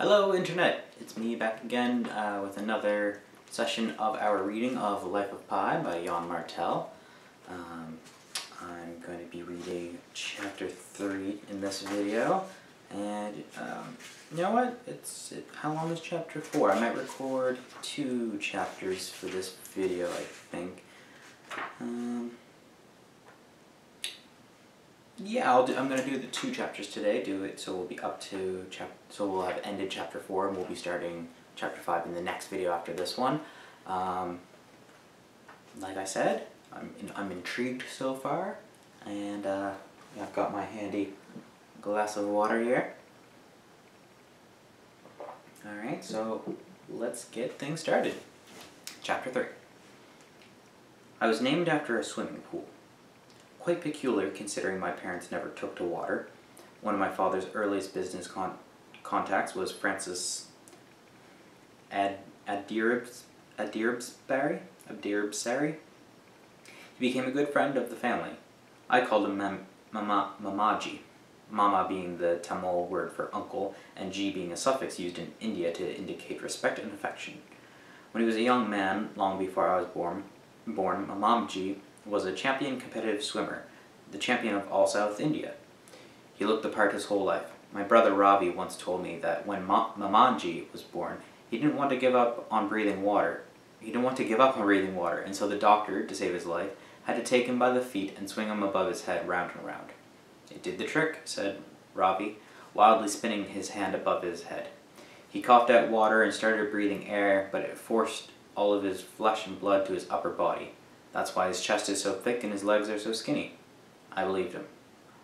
Hello Internet! It's me back again with another session of our reading of Life of Pi by Jan Martel. I'm going to be reading chapter 3 in this video, and you know what? How long is chapter 4? I might record 2 chapters for this video, I think. Yeah, I'm going to do the 2 chapters today, so we'll be up to so we'll have ended chapter 4 and we'll be starting chapter 5 in the next video after this one. Like I said, I'm intrigued so far, and I've got my handy glass of water here. Alright, so let's get things started. Chapter 3. I was named after a swimming pool. Quite peculiar considering my parents never took to water. One of my father's earliest business contacts was Francis Addirbsary. He became a good friend of the family. I called him Mamaji, Mama being the Tamil word for uncle, and Ji being a suffix used in India to indicate respect and affection. When he was a young man, long before I was born, Mamaji was a champion competitive swimmer, the champion of all South India. He looked the part his whole life. My brother Ravi once told me that when Mamaji was born, he didn't want to give up on breathing water. And so the doctor, to save his life, had to take him by the feet and swing him above his head round and round. It did the trick, said Ravi, wildly spinning his hand above his head. He coughed out water and started breathing air, but it forced all of his flesh and blood to his upper body. That's why his chest is so thick and his legs are so skinny. I believed him.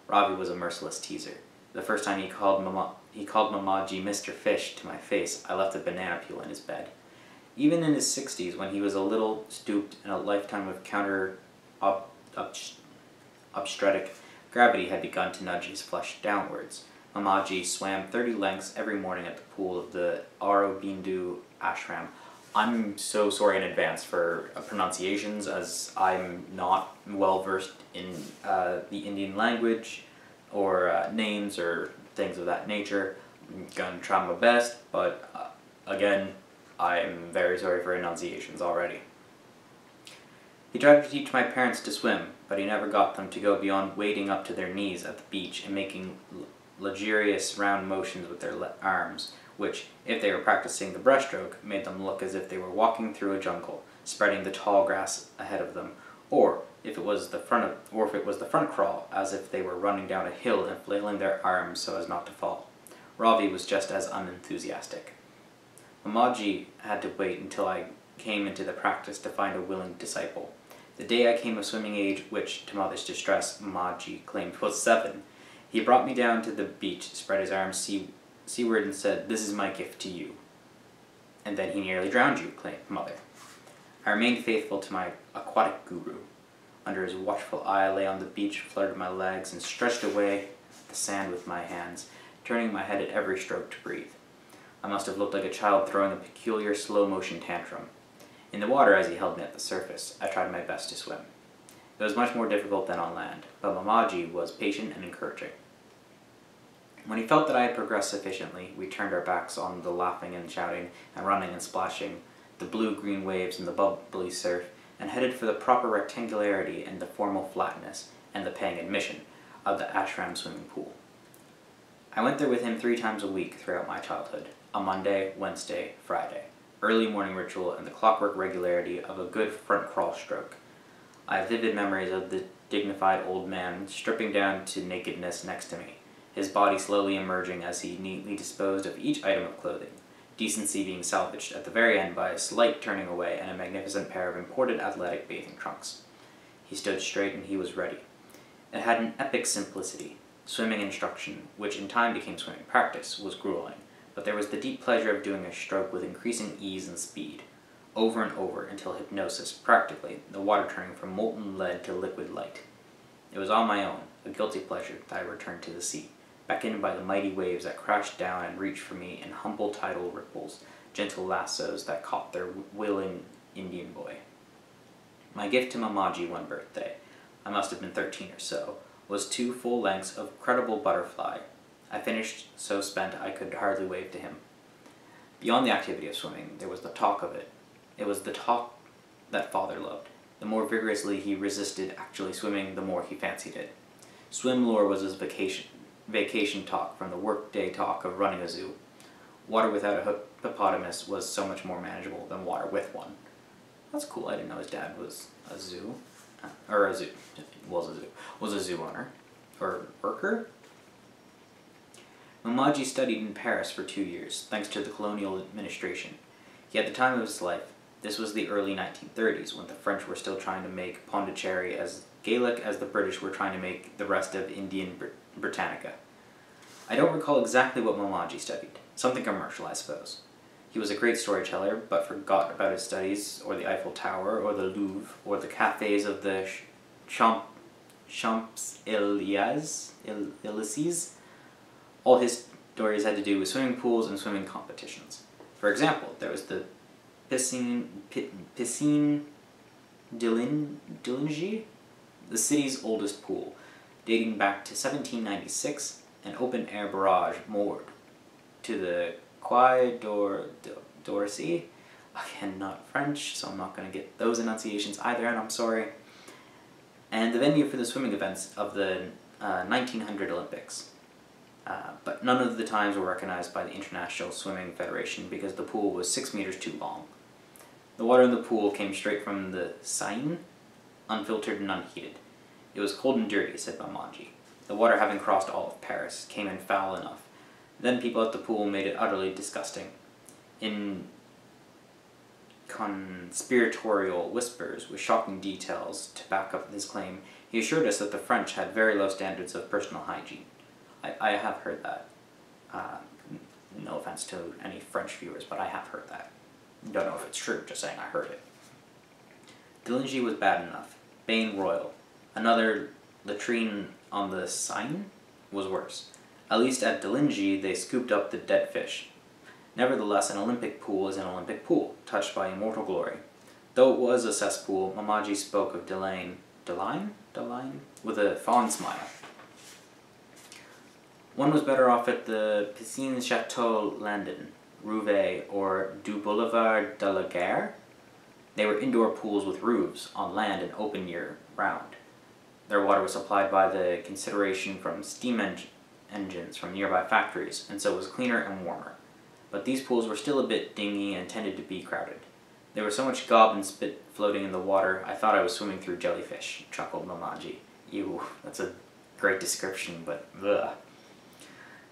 Ravi was a merciless teaser. The first time he called Mamaji Mr. Fish to my face, I left a banana peel in his bed. Even in his 60s, when he was a little stooped and a lifetime of obstetric gravity had begun to nudge his flesh downwards, Mamaji swam 30 lengths every morning at the pool of the Aurobindo ashram. I'm so sorry in advance for pronunciations, as I'm not well versed in the Indian language or names or things of that nature. I'm going to try my best, but again, I'm very sorry for enunciations already. He tried to teach my parents to swim, but he never got them to go beyond wading up to their knees at the beach and making luxurious round motions with their arms, which, if they were practicing the breaststroke, made them look as if they were walking through a jungle, spreading the tall grass ahead of them, or if it was the front crawl, as if they were running down a hill and flailing their arms so as not to fall. Ravi was just as unenthusiastic. Mamaji had to wait until I came into the practice to find a willing disciple. The day I came of swimming age, which, to mother's distress, Mamaji claimed was 7, he brought me down to the beach, spread his arms seaward and said, "This is my gift to you." "And then he nearly drowned you," claimed Mother. I remained faithful to my aquatic guru. Under his watchful eye I lay on the beach, flirted my legs, and stretched away the sand with my hands, turning my head at every stroke to breathe. I must have looked like a child throwing a peculiar slow-motion tantrum. In the water, as he held me at the surface, I tried my best to swim. It was much more difficult than on land, but Mamaji was patient and encouraging. When he felt that I had progressed sufficiently, we turned our backs on the laughing and shouting and running and splashing, the blue-green waves and the bubbly surf, and headed for the proper rectangularity and the formal flatness, and the paying admission, of the ashram swimming pool. I went there with him 3 times a week throughout my childhood, a Monday, Wednesday, Friday, early morning ritual and the clockwork regularity of a good front crawl stroke. I have vivid memories of the dignified old man stripping down to nakedness next to me, his body slowly emerging as he neatly disposed of each item of clothing, decency being salvaged at the very end by a slight turning away and a magnificent pair of imported athletic bathing trunks. He stood straight and he was ready. It had an epic simplicity. Swimming instruction, which in time became swimming practice, was grueling, but there was the deep pleasure of doing a stroke with increasing ease and speed, over and over until hypnosis, practically, the water turning from molten lead to liquid light. It was on my own, a guilty pleasure, that I returned to the sea, beckoned by the mighty waves that crashed down and reached for me in humble tidal ripples, gentle lassos that caught their willing Indian boy. My gift to Mamaji one birthday, I must have been 13 or so, was 2 full lengths of credible butterfly. I finished so spent I could hardly wave to him. Beyond the activity of swimming, there was the talk of it. It was the talk that father loved. The more vigorously he resisted actually swimming, the more he fancied it. Swim lore was his vacation talk from the workday talk of running a zoo. Water without a hippopotamus was so much more manageable than water with one. That's cool. I didn't know his dad was a zoo. Or a zoo. Was a zoo. Was a zoo owner. Or worker? Mamaji studied in Paris for 2 years, thanks to the colonial administration. He had the time of his life. This was the early 1930s, when the French were still trying to make Pondicherry as Gaelic as the British were trying to make the rest of Indian Britannica. I don't recall exactly what Mamaji studied. Something commercial, I suppose. He was a great storyteller, but forgot about his studies, or the Eiffel Tower, or the Louvre, or the cafes of the Champs-Élysées. All his stories had to do with swimming pools and swimming competitions. For example, there was the Piscine d'Illingy, the city's oldest pool, dating back to 1796, an open-air barrage moored to the Quai d'Orsay. Again, not French, so I'm not going to get those enunciations either, and I'm sorry. And the venue for the swimming events of the 1900 Olympics. But none of the times were recognized by the International Swimming Federation because the pool was 6 meters too long. The water in the pool came straight from the Seine, unfiltered and unheated. It was cold and dirty, said Mamaji. The water, having crossed all of Paris, came in foul enough. Then people at the pool made it utterly disgusting. In conspiratorial whispers, with shocking details to back up his claim, he assured us that the French had very low standards of personal hygiene. I have heard that. No offense to any French viewers, but I have heard that. Don't know if it's true, just saying I heard it. D'Illingy was bad enough. Bain Royal. Another latrine on the Seine was worse. At least at D'Illingy they scooped up the dead fish. Nevertheless, an Olympic pool is an Olympic pool, touched by immortal glory. Though it was a cesspool, Mamaji spoke of Delaine with a fond smile. One was better off at the Piscine Chateau Landon, Rouvet, or du Boulevard de la Gare. They were indoor pools with roofs, on land and open year-round. Their water was supplied by the consideration from steam engines from nearby factories, and so was cleaner and warmer. But these pools were still a bit dingy and tended to be crowded. There was so much gob and spit floating in the water, I thought I was swimming through jellyfish, chuckled Mamaji. Ew, that's a great description, but ugh.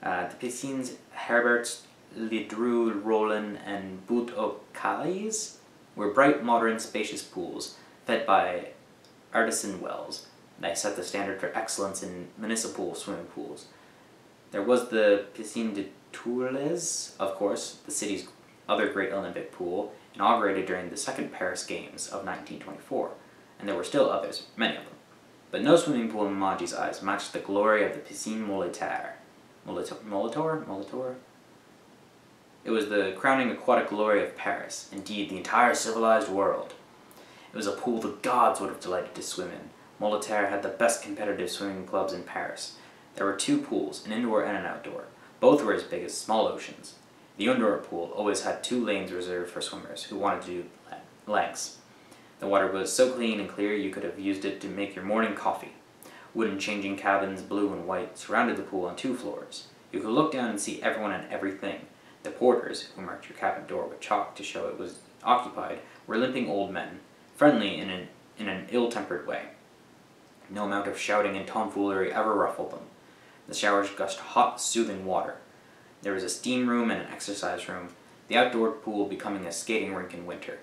The piscines Herbert's, Ledru, Rollin, and Bout aux Calais were bright, modern, spacious pools, fed by artisan wells. They set the standard for excellence in municipal swimming pools. There was the Piscine de Tourles, of course, the city's other great Olympic pool, inaugurated during the Second Paris Games of 1924, and there were still others, many of them. But no swimming pool in Mamaji's eyes matched the glory of the Piscine Molitor. Molitor? It was the crowning aquatic glory of Paris, indeed the entire civilized world. It was a pool the gods would have delighted to swim in. Molitor had the best competitive swimming clubs in Paris. There were 2 pools, an indoor and an outdoor. Both were as big as small oceans. The indoor pool always had 2 lanes reserved for swimmers who wanted to do legs. The water was so clean and clear you could have used it to make your morning coffee. Wooden changing cabins, blue and white, surrounded the pool on 2 floors. You could look down and see everyone and everything. The porters, who marked your cabin door with chalk to show it was occupied, were limping old men, friendly in an ill-tempered way. No amount of shouting and tomfoolery ever ruffled them. The showers gushed hot, soothing water. There was a steam room and an exercise room, the outdoor pool becoming a skating rink in winter.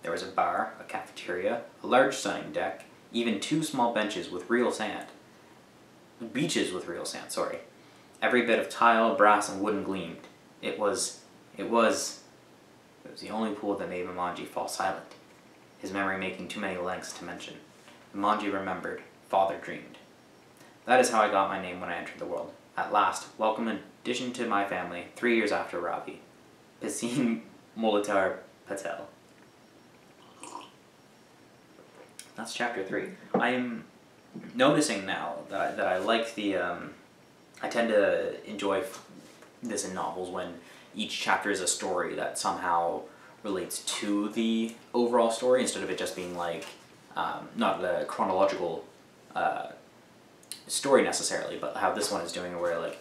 There was a bar, a cafeteria, a large sunning deck, even 2 small benches with real sand. Beaches with real sand, sorry. Every bit of tile, brass, and wooden gleamed. It was the only pool that made Mamaji fall silent, his memory making too many lengths to mention. Mamaji remembered, father dreamed. That is how I got my name when I entered the world. At last, welcome addition to my family, 3 years after Ravi. Piscine Molitor Patel. That's chapter 3. I am noticing now that I like the, I tend to enjoy this in novels when each chapter is a story that somehow relates to the overall story instead of it just being like, not the chronological story necessarily, but how this one is doing where like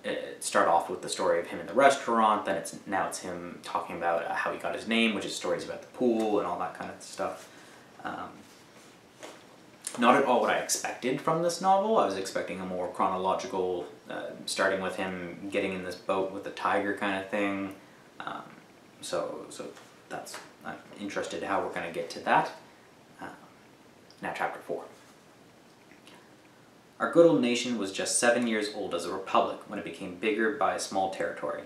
it started off with the story of him in the restaurant, then now it's him talking about how he got his name, which is stories about the pool and all that kind of stuff. Not at all what I expected from this novel. I was expecting a more chronological, starting with him getting in this boat with the tiger kind of thing. So I'm interested how we're going to get to that. Now chapter 4. Our good old nation was just 7 years old as a republic when it became bigger by a small territory.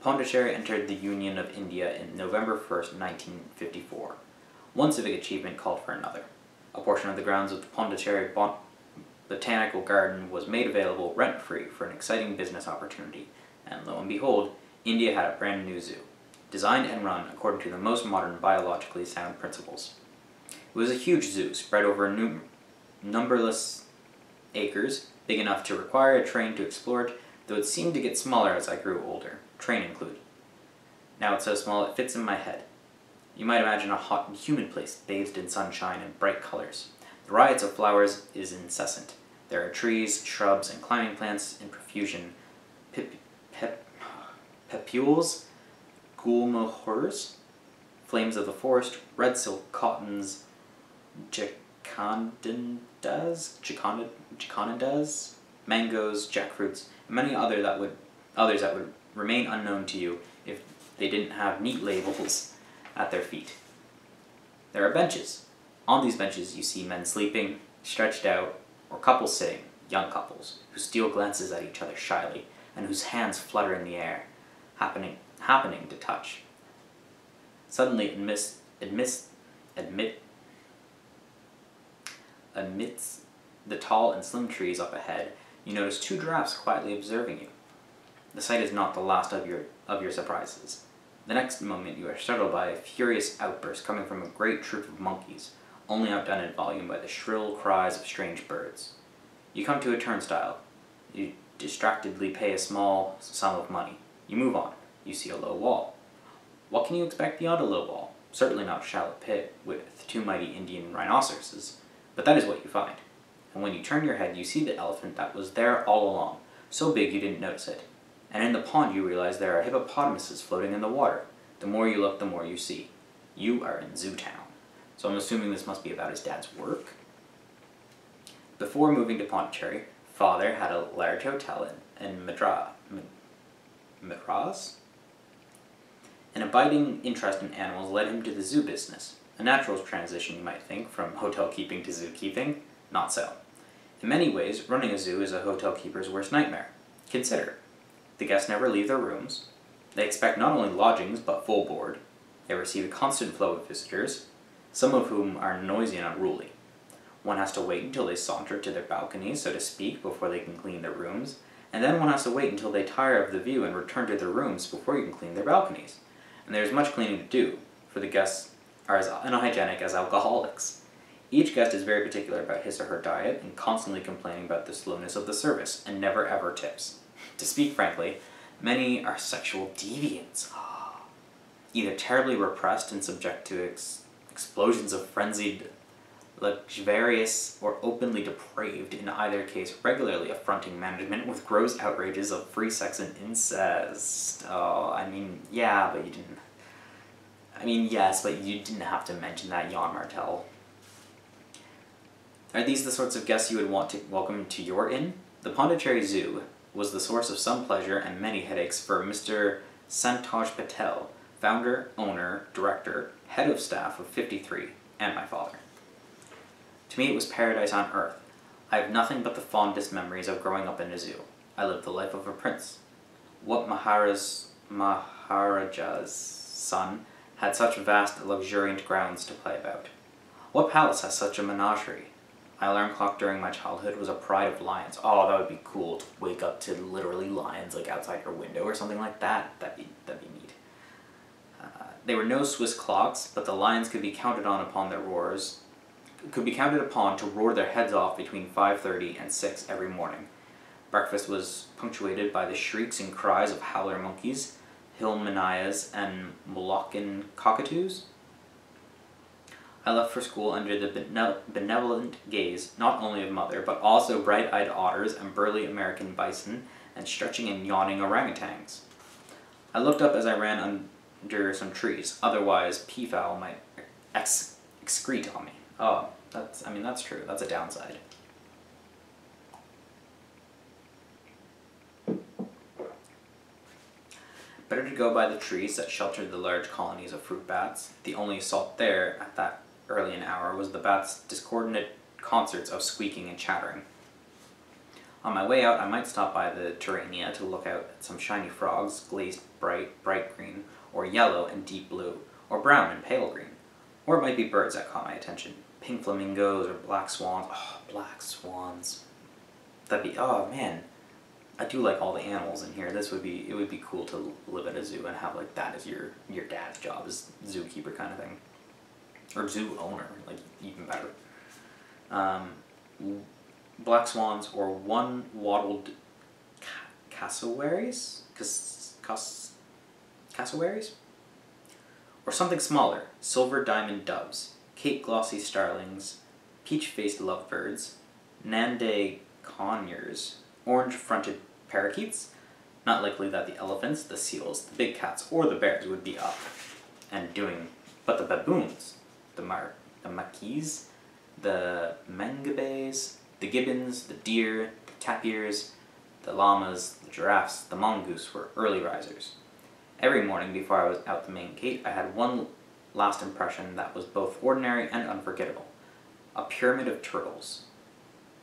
Pondicherry entered the Union of India in November 1st, 1954. One civic achievement called for another. A portion of the grounds of the Pondicherry Botanical Garden was made available rent-free for an exciting business opportunity, and lo and behold, India had a brand new zoo, designed and run according to the most modern biologically sound principles. It was a huge zoo spread over numberless acres, big enough to require a train to explore it, though it seemed to get smaller as I grew older, train included. Now it's so small it fits in my head. You might imagine a hot and humid place bathed in sunshine and bright colors. The riot of flowers is incessant. There are trees, shrubs, and climbing plants in profusion. Papules, gulmohurs, flames of the forest, red silk cottons, jacandandas, mangoes, jackfruits, and many others that would remain unknown to you if they didn't have neat labels at their feet. There are benches. On these benches you see men sleeping, stretched out, or couples sitting, young couples, who steal glances at each other shyly, and whose hands flutter in the air, happening to touch. Suddenly, amidst the tall and slim trees up ahead, you notice 2 giraffes quietly observing you. The sight is not the last of your surprises. The next moment you are startled by a furious outburst coming from a great troop of monkeys, only outdone in volume by the shrill cries of strange birds. You come to a turnstile. You distractedly pay a small sum of money. You move on. You see a low wall. What can you expect beyond a low wall? Certainly not a shallow pit with 2 mighty Indian rhinoceroses, but that is what you find. And when you turn your head, you see the elephant that was there all along, so big you didn't notice it. And in the pond you realize there are hippopotamuses floating in the water. The more you look, the more you see. You are in Zoo Town. So I'm assuming this must be about his dad's work. Before moving to Pondicherry, Father had a large hotel in Madras. An abiding interest in animals led him to the zoo business. A natural transition, you might think, from hotel keeping to zookeeping. Not so. In many ways, running a zoo is a hotel keeper's worst nightmare. Consider. The guests never leave their rooms. They expect not only lodgings, but full board. They receive a constant flow of visitors, some of whom are noisy and unruly. One has to wait until they saunter to their balconies, so to speak, before they can clean their rooms, and then one has to wait until they tire of the view and return to their rooms before you can clean their balconies. And there is much cleaning to do, for the guests are as unhygienic as alcoholics. Each guest is very particular about his or her diet and constantly complaining about the slowness of the service, and never ever tips. To speak frankly, many are sexual deviants, either terribly repressed and subject to explosions of frenzied luxurious or openly depraved, in either case regularly affronting management with gross outrages of free sex and incest. Oh, I mean, yeah, but you didn't... I mean, yes, but you didn't have to mention that, Jan Martel. Are these the sorts of guests you would want to welcome to your inn? The Pondicherry Zoo was the source of some pleasure and many headaches for Mr. Santosh Patel, founder, owner, director, head of staff of 53, and my father. To me it was paradise on earth. I have nothing but the fondest memories of growing up in a zoo. I lived the life of a prince. What Maharaja's son had such vast, luxuriant grounds to play about? What palace has such a menagerie? My alarm clock during my childhood was a pride of lions. Oh, that would be cool to wake up to literally lions like outside your window or something like that. That'd be neat. They were no Swiss clocks, but the lions could be counted upon to roar their heads off between 5:30 and 6 every morning. Breakfast was punctuated by the shrieks and cries of howler monkeys, hill manayas, and Moluccan cockatoos. I left for school under the benevolent gaze not only of mother, but also bright-eyed otters and burly American bison and stretching and yawning orangutans. I looked up as I ran under some trees, otherwise peafowl might excrete on me. Oh, that's true. That's a downside. Better to go by the trees that sheltered the large colonies of fruit bats. The only assault there, at that early an hour, was the bats' discordant concerts of squeaking and chattering. On my way out, I might stop by the Terrania to look out at some shiny frogs glazed bright green, or yellow and deep blue, or brown and pale green. Or it might be birds that caught my attention. Pink flamingos or black swans. Oh, black swans. Oh man. I do like all the animals in here. It would be cool to live at a zoo and have like that as your dad's job, as zookeeper kind of thing. Or zoo owner, like even better. Black swans or one-wattled cassowaries? Cassowaries? Or something smaller, silver diamond doves, Cape glossy starlings, peach-faced lovebirds, Nande conures, orange-fronted parakeets. Not likely that the elephants, the seals, the big cats, or the bears would be up and doing, but the baboons, the maquis, the mangabes, the gibbons, the deer, the tapirs, the llamas, the giraffes, the mongoose were early risers. Every morning before I was out the main gate, I had one last impression that was both ordinary and unforgettable. A pyramid of turtles.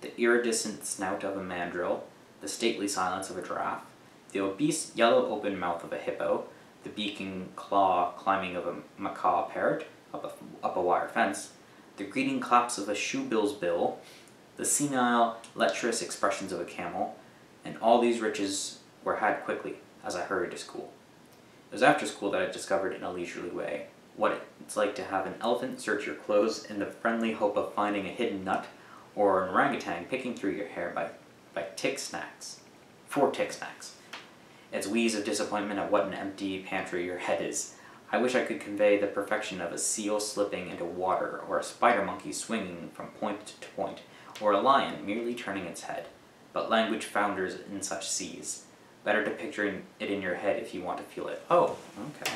The iridescent snout of a mandrill, the stately silence of a giraffe, the obese yellow open mouth of a hippo, the beak and claw climbing of a macaw parrot up a wire fence, the greeting claps of a shoebill's bill, the senile, lecherous expressions of a camel, and all these riches were had quickly as I hurried to school. It was after school that I discovered in a leisurely way what it's like to have an elephant search your clothes in the friendly hope of finding a hidden nut, or an orangutan picking through your hair by tick snacks. 4 tick snacks. Its wheeze of disappointment at what an empty pantry your head is. I wish I could convey the perfection of a seal slipping into water, or a spider monkey swinging from point to point, or a lion merely turning its head. But language founders in such seas. Better to picture it in your head if you want to feel it. Oh, okay.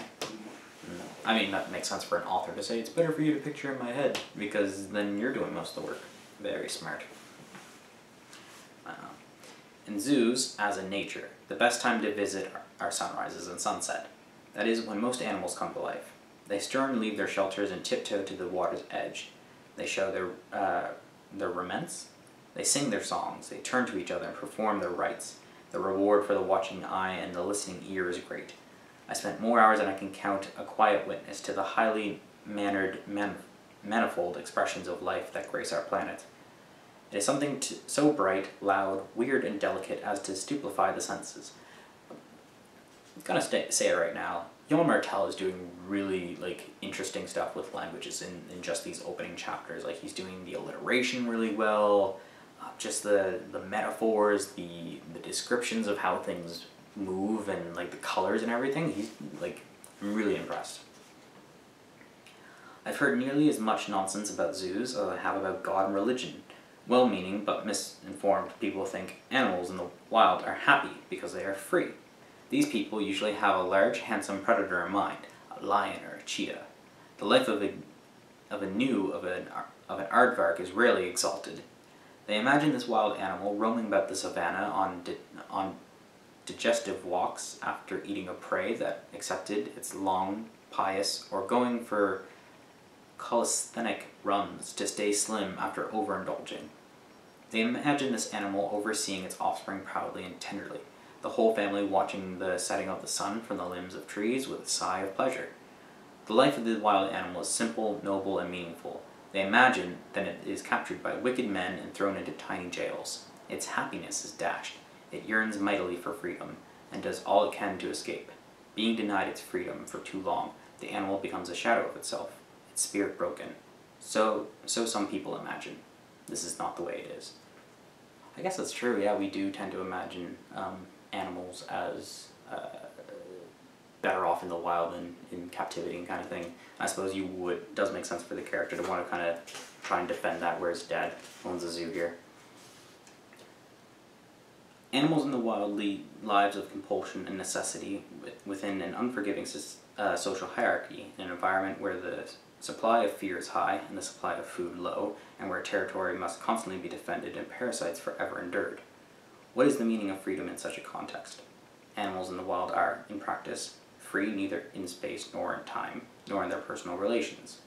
I mean, that makes sense for an author to say, it's better for you to picture in my head, because then you're doing most of the work. Very smart. In zoos, as in nature, the best time to visit are sunrises and sunset. That is when most animals come to life. They stir and leave their shelters and tiptoe to the water's edge. They show their raments. They sing their songs. They turn to each other and perform their rites. The reward for the watching eye and the listening ear is great. I spent more hours than I can count a quiet witness to the highly mannered, manifold expressions of life that grace our planet. It is something so bright, loud, weird, and delicate as to stupefy the senses. I'm gonna say it right now. Jan Martel is doing really interesting stuff with languages in just these opening chapters. Like, he's doing the alliteration really well, just the metaphors, the descriptions of how things move, and the colors and everything. He's I'm really impressed. I've heard nearly as much nonsense about zoos as I have about God and religion. Well-meaning but misinformed people think animals in the wild are happy because they are free. These people usually have a large, handsome predator in mind, a lion or a cheetah. The life of an aardvark is rarely exalted. They imagine this wild animal roaming about the savannah on digestive walks after eating a prey that accepted its long, pious, or going for calisthenic runs to stay slim after overindulging. They imagine this animal overseeing its offspring proudly and tenderly, the whole family watching the setting of the sun from the limbs of trees with a sigh of pleasure. The life of the wild animal is simple, noble, and meaningful. They imagine that it is captured by wicked men and thrown into tiny jails. Its happiness is dashed. It yearns mightily for freedom, and does all it can to escape. Being denied its freedom for too long, the animal becomes a shadow of itself, its spirit broken. So some people imagine. This is not the way it is. I guess that's true, yeah, we do tend to imagine animals as better off in the wild than in captivity and kind of thing. I suppose does make sense for the character to want to kind of try and defend that where his dad owns a zoo here. Animals in the wild lead lives of compulsion and necessity within an unforgiving social hierarchy, in an environment where the supply of fear is high and the supply of food low, and where territory must constantly be defended and parasites forever endured. What is the meaning of freedom in such a context? Animals in the wild are, in practice, free neither in space nor in time, nor in their personal relations.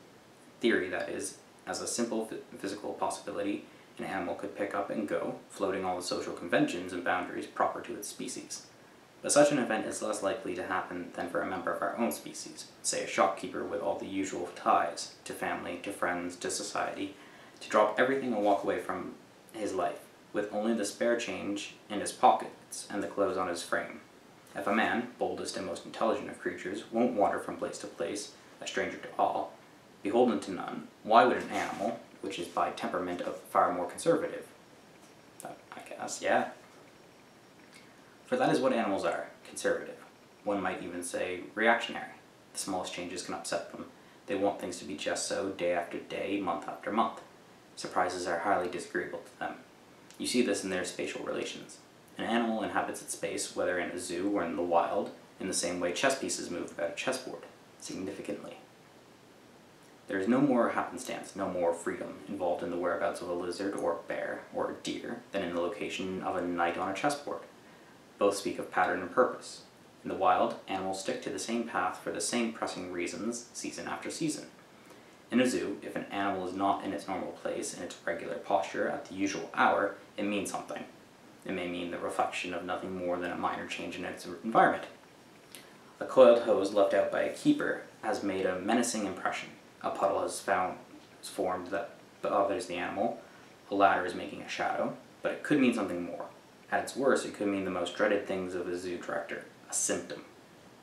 Theory, that is, as a simple physical possibility, an animal could pick up and go, floating all the social conventions and boundaries proper to its species. But such an event is less likely to happen than for a member of our own species, say a shopkeeper with all the usual ties, to family, to friends, to society, to drop everything and walk away from his life, with only the spare change in his pockets and the clothes on his frame. If a man, boldest and most intelligent of creatures, won't wander from place to place, a stranger to all, beholden to none, why would an animal, which is by temperament far more conservative? I guess, yeah. For that is what animals are, conservative. One might even say reactionary. The smallest changes can upset them. They want things to be just so, day after day, month after month. Surprises are highly disagreeable to them. You see this in their spatial relations. An animal inhabits its space, whether in a zoo or in the wild, in the same way chess pieces move about a chessboard, significantly. There is no more happenstance, no more freedom involved in the whereabouts of a lizard or a bear or a deer than in the location of a knight on a chessboard. Both speak of pattern and purpose. In the wild, animals stick to the same path for the same pressing reasons, season after season. In a zoo, if an animal is not in its normal place, in its regular posture, at the usual hour, it means something. It may mean the reflection of nothing more than a minor change in its environment. A coiled hose left out by a keeper has made a menacing impression. A puddle has formed that bothers the animal. A ladder is making a shadow, but it could mean something more. At its worst, it could mean the most dreaded things of a zoo director, a symptom,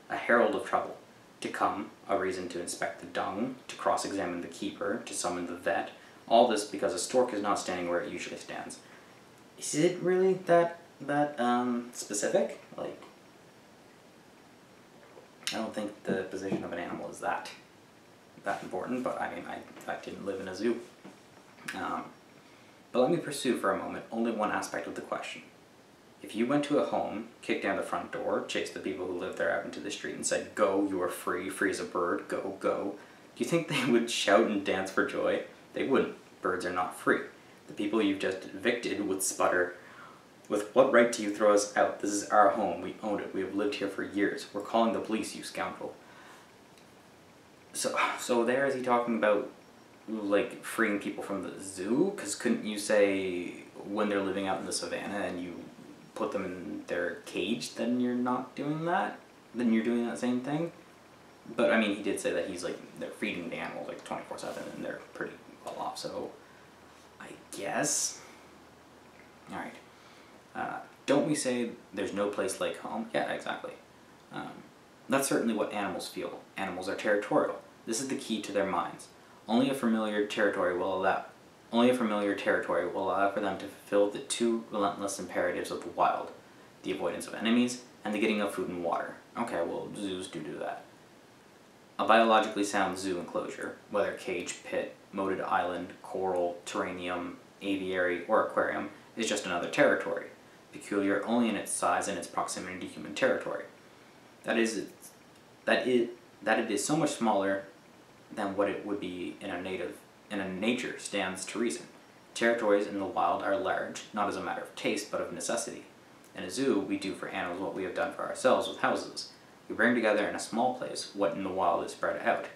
a herald of trouble. To come, a reason to inspect the dung, to cross-examine the keeper, to summon the vet, all this because a stork is not standing where it usually stands. Is it really that specific? Like, I don't think the position of an animal is that important, but I mean, I didn't live in a zoo. But let me pursue for a moment only one aspect of the question. If you went to a home, kicked down the front door, chased the people who lived there out into the street and said, "Go, you are free, free as a bird, go, go," do you think they would shout and dance for joy? They wouldn't. Birds are not free. The people you've just evicted would sputter, "With what right do you throw us out? This is our home, we own it, we have lived here for years. We're calling the police, you scoundrel." So there is he talking about, like, freeing people from the zoo? Because couldn't you say when they're living out in the savannah and you put them in their cage, then you're not doing that? Then you're doing that same thing? But, I mean, he did say that they're feeding the animals, like, 24/7, and they're pretty well off, so I guess. Alright. Don't we say there's no place like home? Yeah, exactly. That's certainly what animals feel. Animals are territorial. This is the key to their minds. Only a familiar territory will allow for them to fulfill the two relentless imperatives of the wild: the avoidance of enemies and the getting of food and water. Okay, well, zoos do that. A biologically sound zoo enclosure, whether cage, pit, moated island, coral, terrarium, aviary, or aquarium, is just another territory, peculiar only in its size and its proximity to human territory. That it is so much smaller than what it would be in a nature stands to reason. Territories in the wild are large, not as a matter of taste, but of necessity. In a zoo, we do for animals what we have done for ourselves with houses. We bring together in a small place what in the wild is spread out.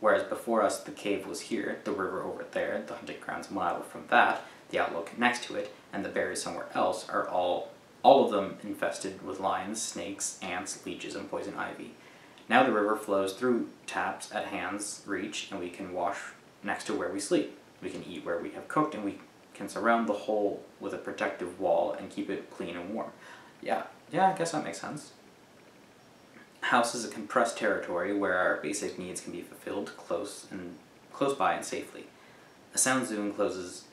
Whereas before us the cave was here, the river over there, the hunting grounds a mile from that, the outlook next to it, and the berries somewhere else are all of them infested with lions, snakes, ants, leeches, and poison ivy. Now the river flows through taps at hand's reach, and we can wash next to where we sleep. We can eat where we have cooked, and we can surround the whole with a protective wall and keep it clean and warm. Yeah, I guess that makes sense. House is a compressed territory where our basic needs can be fulfilled close by and safely. A sound zoo encloses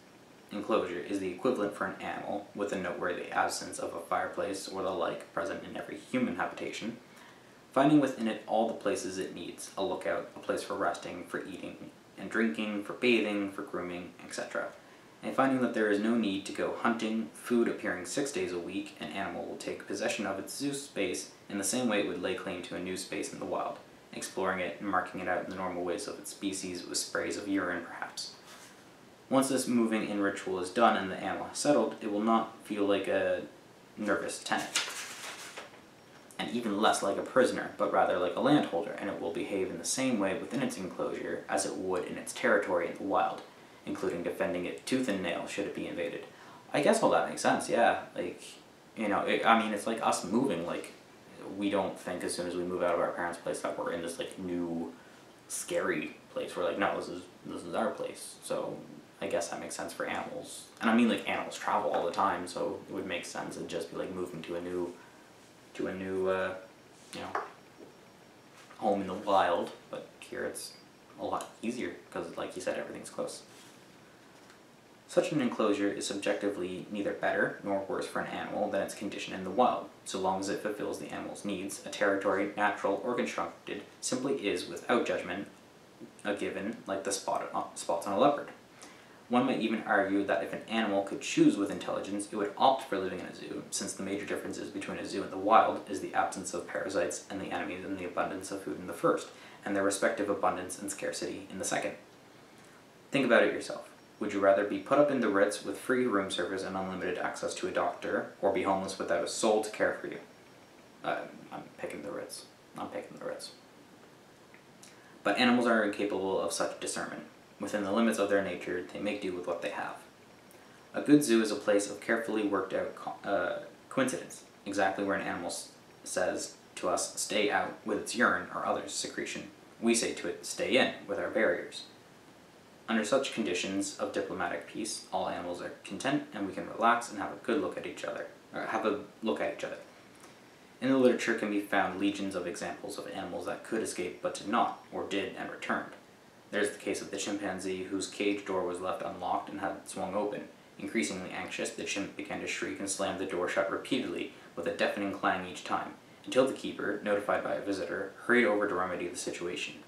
enclosure is the equivalent for an animal, with a noteworthy absence of a fireplace or the like present in every human habitation, finding within it all the places it needs, a lookout, a place for resting, for eating and drinking, for bathing, for grooming, etc., and finding that there is no need to go hunting, food appearing 6 days a week, an animal will take possession of its zoo space in the same way it would lay claim to a new space in the wild, exploring it and marking it out in the normal ways of its species with sprays of urine, perhaps. Once this moving in ritual is done and the animal has settled, it will not feel like a nervous tenant, and even less like a prisoner, but rather like a landholder, and it will behave in the same way within its enclosure as it would in its territory in the wild, including defending it tooth and nail should it be invaded. I guess all that makes sense, yeah. Like, you know, it's like us moving, like, we don't think as soon as we move out of our parents' place that we're in this, like, new, scary place. We're like, no, this is our place. So, I guess that makes sense for animals. And I mean, like, animals travel all the time, so it would make sense. It'd just be like moving to a new, you know, home in the wild. But here it's a lot easier, because, like you said, everything's close. Such an enclosure is subjectively neither better nor worse for an animal than its condition in the wild, so long as it fulfills the animal's needs. A territory, natural or constructed, simply is, without judgment, a given, like the spots on a leopard. One might even argue that if an animal could choose with intelligence, it would opt for living in a zoo, since the major differences between a zoo and the wild is the absence of parasites and the enemies and the abundance of food in the first, and their respective abundance and scarcity in the second. Think about it yourself. Would you rather be put up in the Ritz with free room service and unlimited access to a doctor, or be homeless without a soul to care for you? I'm picking the Ritz. I'm picking the Ritz. But animals are incapable of such discernment. Within the limits of their nature, they make do with what they have. A good zoo is a place of carefully worked out coincidence, exactly where an animal says to us, stay out, with its urine or other secretion. We say to it, stay in, with our barriers. Under such conditions of diplomatic peace, all animals are content, and we can relax and have a good look at each other. In the literature can be found legions of examples of animals that could escape but did not, or did and returned. There's the case of the chimpanzee whose cage door was left unlocked and had swung open. Increasingly anxious, the chimp began to shriek and slammed the door shut repeatedly, with a deafening clang each time, until the keeper, notified by a visitor, hurried over to remedy the situation.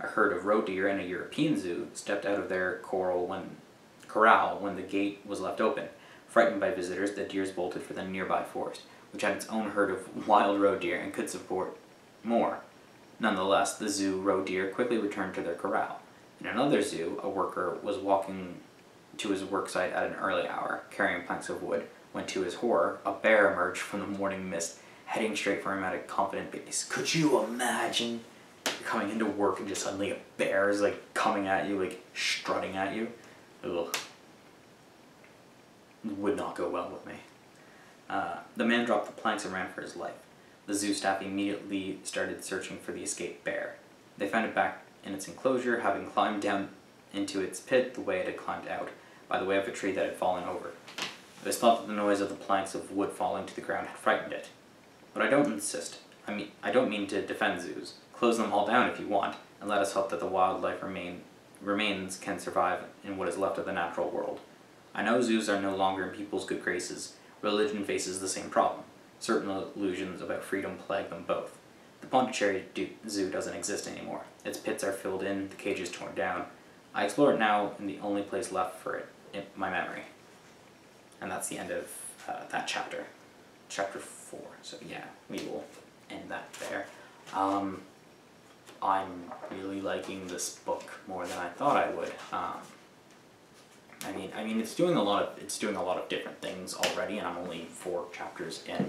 A herd of roe deer in a European zoo stepped out of their corral when the gate was left open. Frightened by visitors, the deers bolted for the nearby forest, which had its own herd of wild roe deer and could support more. Nonetheless, the zoo roe deer quickly returned to their corral. In another zoo, a worker was walking to his worksite at an early hour, carrying planks of wood, when to his horror, a bear emerged from the morning mist, heading straight for him at a confident pace. Could you imagine? You're coming into work and just suddenly a bear is like coming at you, like strutting at you. Ugh. It would not go well with me. The man dropped the planks and ran for his life. The zoo staff immediately started searching for the escaped bear. They found it back in its enclosure, having climbed down into its pit the way it had climbed out, by the way of a tree that had fallen over. It was thought that the noise of the planks of wood falling to the ground had frightened it. But I don't insist. I don't mean to defend zoos. Close them all down if you want, and let us hope that the wildlife remains can survive in what is left of the natural world. I know zoos are no longer in people's good graces. Religion faces the same problem. Certain illusions about freedom plague them both. The Pondicherry Zoo doesn't exist anymore. Its pits are filled in, the cages torn down. I explore it now in the only place left for it, in my memory. And that's the end of that chapter. Chapter 4. So yeah, we will end that there. I'm really liking this book more than I thought I would. I mean, it's doing a lot of different things already, and I'm only 4 chapters in.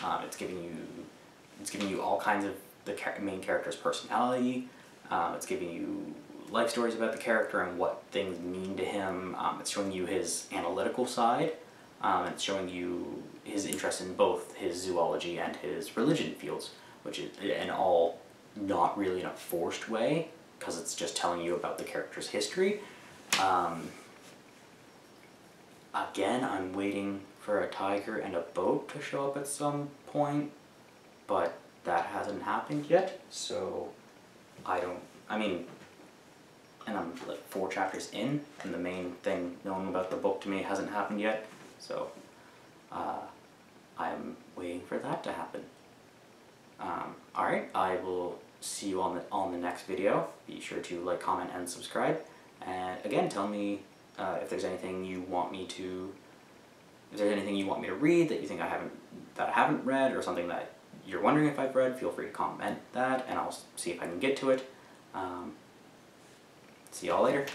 It's giving you all kinds of the main character's personality. It's giving you life stories about the character and what things mean to him. It's showing you his analytical side. It's showing you his interest in both his zoology and his religion fields, which is in all not really in a forced way, because it's just telling you about the character's history. Again, I'm waiting for a tiger and a boat to show up at some point, but that hasn't happened yet, so and I'm like 4 chapters in, and the main thing known about the book to me hasn't happened yet, so I'm waiting for that to happen. Alright, I will see you on the next video. Be sure to like, comment, and subscribe. And again, tell me if there's anything you want me to, read that you think I haven't read, or something that you're wondering if I've read. Feel free to comment that, and I'll see if I can get to it. See y'all later.